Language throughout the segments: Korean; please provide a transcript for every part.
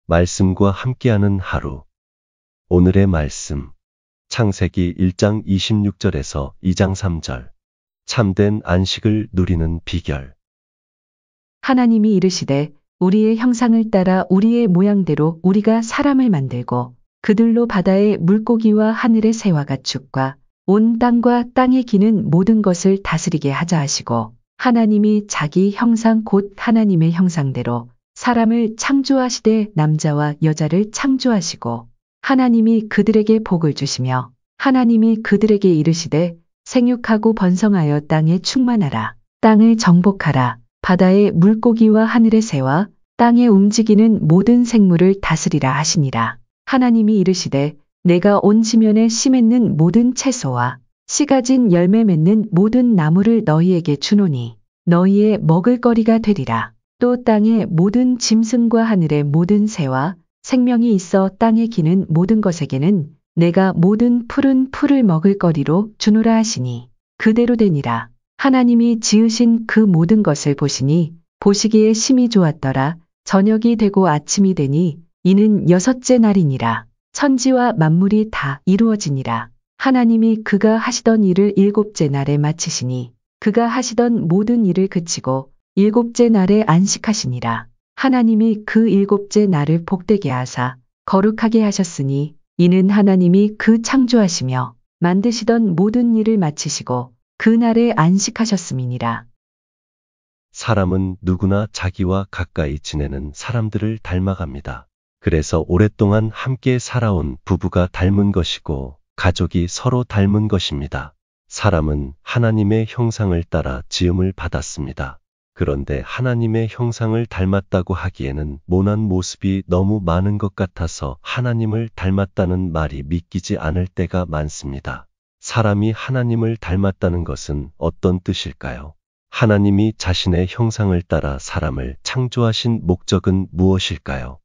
말씀과 함께하는 하루. 오늘의 말씀. 창세기 1장 26절에서 2장 3절. 참된 안식을 누리는 비결. 하나님이 이르시되 우리의 형상을 따라 우리의 모양대로 우리가 사람을 만들고 그들로 바다의 물고기와 하늘의 새와 가축과 온 땅과 땅에 기는 모든 것을 다스리게 하자 하시고, 하나님이 자기 형상 곧 하나님의 형상대로 사람을 창조하시되 남자와 여자를 창조하시고, 하나님이 그들에게 복을 주시며 하나님이 그들에게 이르시되 생육하고 번성하여 땅에 충만하라. 땅을 정복하라. 바다의 물고기와 하늘의 새와 땅에 움직이는 모든 생물을 다스리라 하시니라. 하나님이 이르시되 내가 온 지면에 씨 맺는 모든 채소와 씨 가진 열매 맺는 모든 나무를 너희에게 주노니 너희의 먹을거리가 되리라. 또 땅의 모든 짐승과 하늘의 모든 새와 생명이 있어 땅에 기는 모든 것에게는 내가 모든 푸른 풀을 먹을거리로 주노라 하시니 그대로 되니라. 하나님이 지으신 그 모든 것을 보시니 보시기에 심히 좋았더라. 저녁이 되고 아침이 되니 이는 여섯째 날이니라. 천지와 만물이 다 이루어지니라. 하나님이 그가 하시던 일을 일곱째 날에 마치시니 그가 하시던 모든 일을 그치고 일곱째 날에 안식하시니라. 하나님이 그 일곱째 날을 복되게 하사 거룩하게 하셨으니 이는 하나님이 그 창조하시며 만드시던 모든 일을 마치시고 그 날에 안식하셨음이니라. 사람은 누구나 자기와 가까이 지내는 사람들을 닮아갑니다. 그래서 오랫동안 함께 살아온 부부가 닮은 것이고 가족이 서로 닮은 것입니다. 사람은 하나님의 형상을 따라 지음을 받았습니다. 그런데 하나님의 형상을 닮았다고 하기에는 모난 모습이 너무 많은 것 같아서 하나님을 닮았다는 말이 믿기지 않을 때가 많습니다. 사람이 하나님을 닮았다는 것은 어떤 뜻일까요? 하나님이 자신의 형상을 따라 사람을 창조하신 목적은 무엇일까요?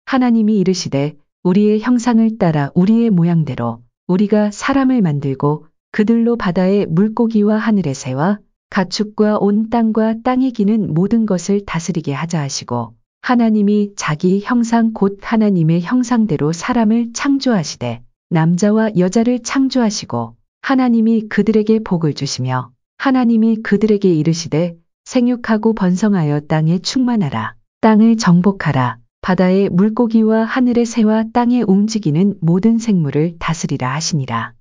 하나님이 이르시되 우리의 형상을 따라 우리의 모양대로 우리가 사람을 만들고 그들로 바다의 물고기와 하늘의 새와 가축과 온 땅과 땅에 기는 모든 것을 다스리게 하자 하시고, 하나님이 자기 형상 곧 하나님의 형상대로 사람을 창조하시되 남자와 여자를 창조하시고, 하나님이 그들에게 복을 주시며 하나님이 그들에게 이르시되 생육하고 번성하여 땅에 충만하라. 땅을 정복하라. 바다의 물고기와 하늘의 새와 땅에 움직이는 모든 생물을 다스리라 하시니라.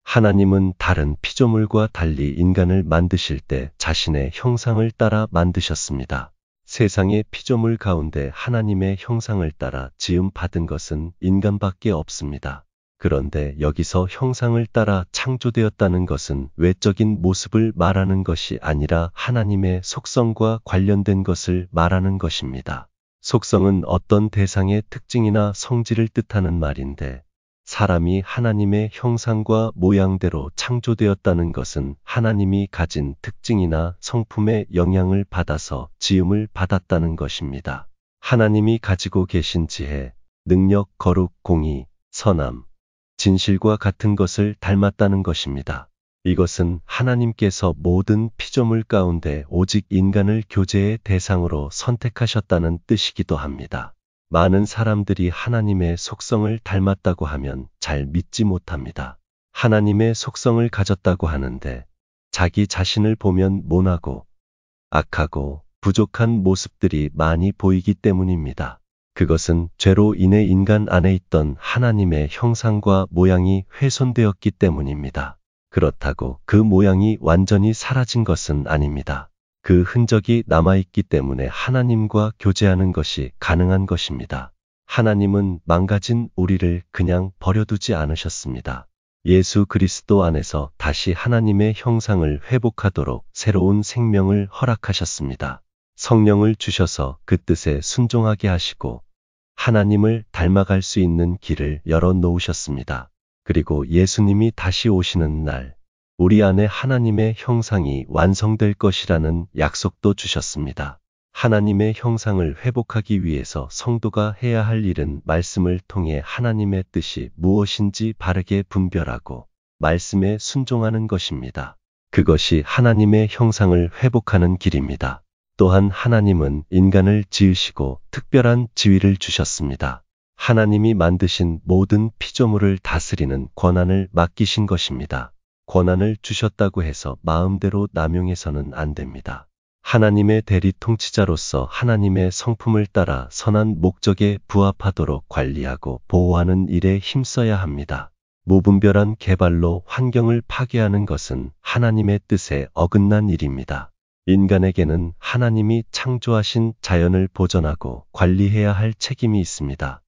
하나님은 다른 피조물과 달리 인간을 만드실 때 자신의 형상을 따라 만드셨습니다. 세상의 피조물 가운데 하나님의 형상을 따라 지음 받은 것은 인간밖에 없습니다. 그런데 여기서 형상을 따라 창조되었다는 것은 외적인 모습을 말하는 것이 아니라 하나님의 속성과 관련된 것을 말하는 것입니다. 속성은 어떤 대상의 특징이나 성질을 뜻하는 말인데, 사람이 하나님의 형상과 모양대로 창조되었다는 것은 하나님이 가진 특징이나 성품의 영향을 받아서 지음을 받았다는 것입니다. 하나님이 가지고 계신 지혜, 능력, 거룩, 공의, 선함, 진실과 같은 것을 닮았다는 것입니다. 이것은 하나님께서 모든 피조물 가운데 오직 인간을 교제의 대상으로 선택하셨다는 뜻이기도 합니다. 많은 사람들이 하나님의 속성을 닮았다고 하면 잘 믿지 못합니다. 하나님의 속성을 가졌다고 하는데 자기 자신을 보면 모나고 악하고 부족한 모습들이 많이 보이기 때문입니다. 그것은 죄로 인해 인간 안에 있던 하나님의 형상과 모양이 훼손되었기 때문입니다. 그렇다고 그 모양이 완전히 사라진 것은 아닙니다. 그 흔적이 남아있기 때문에 하나님과 교제하는 것이 가능한 것입니다. 하나님은 망가진 우리를 그냥 버려두지 않으셨습니다. 예수 그리스도 안에서 다시 하나님의 형상을 회복하도록 새로운 생명을 허락하셨습니다. 성령을 주셔서 그 뜻에 순종하게 하시고 하나님을 닮아갈 수 있는 길을 열어놓으셨습니다. 그리고 예수님이 다시 오시는 날, 우리 안에 하나님의 형상이 완성될 것이라는 약속도 주셨습니다. 하나님의 형상을 회복하기 위해서 성도가 해야 할 일은 말씀을 통해 하나님의 뜻이 무엇인지 바르게 분별하고 말씀에 순종하는 것입니다. 그것이 하나님의 형상을 회복하는 길입니다. 또한 하나님은 인간을 지으시고 특별한 지위를 주셨습니다. 하나님이 만드신 모든 피조물을 다스리는 권한을 맡기신 것입니다. 권한을 주셨다고 해서 마음대로 남용해서는 안 됩니다. 하나님의 대리 통치자로서 하나님의 성품을 따라 선한 목적에 부합하도록 관리하고 보호하는 일에 힘써야 합니다. 무분별한 개발로 환경을 파괴하는 것은 하나님의 뜻에 어긋난 일입니다. 인간에게는 하나님이 창조하신 자연을 보존하고 관리해야 할 책임이 있습니다.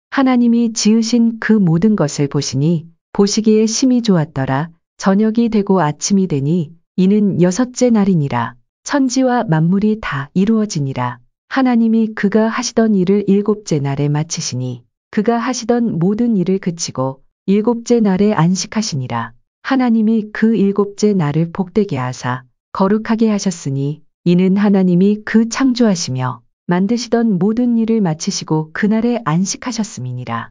하나님이 지으신 그 모든 것을 보시니 보시기에 심히 좋았더라. 저녁이 되고 아침이 되니 이는 여섯째 날이니라. 천지와 만물이 다 이루어지니라. 하나님이 그가 하시던 일을 일곱째 날에 마치시니 그가 하시던 모든 일을 그치고 일곱째 날에 안식하시니라. 하나님이 그 일곱째 날을 복되게 하사 거룩하게 하셨으니 이는 하나님이 그 창조하시며 만드시던 모든 일을 마치시고 그날에 안식하셨음이니라.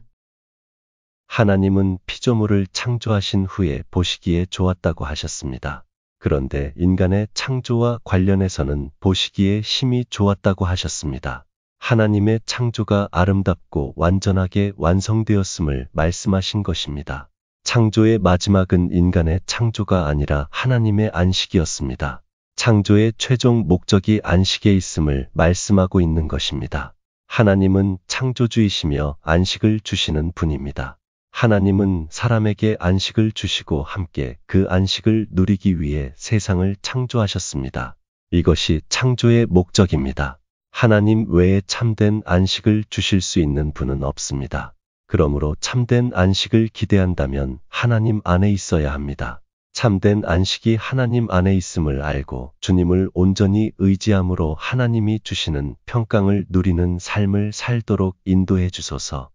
하나님은 피조물을 창조하신 후에 보시기에 좋았다고 하셨습니다. 그런데 인간의 창조와 관련해서는 보시기에 심히 좋았다고 하셨습니다. 하나님의 창조가 아름답고 완전하게 완성되었음을 말씀하신 것입니다. 창조의 마지막은 인간의 창조가 아니라 하나님의 안식이었습니다. 창조의 최종 목적이 안식에 있음을 말씀하고 있는 것입니다. 하나님은 창조주이시며 안식을 주시는 분입니다. 하나님은 사람에게 안식을 주시고 함께 그 안식을 누리기 위해 세상을 창조하셨습니다. 이것이 창조의 목적입니다. 하나님 외에 참된 안식을 주실 수 있는 분은 없습니다. 그러므로 참된 안식을 기대한다면 하나님 안에 있어야 합니다. 참된 안식이 하나님 안에 있음을 알고 주님을 온전히 의지함으로 하나님이 주시는 평강을 누리는 삶을 살도록 인도해 주소서.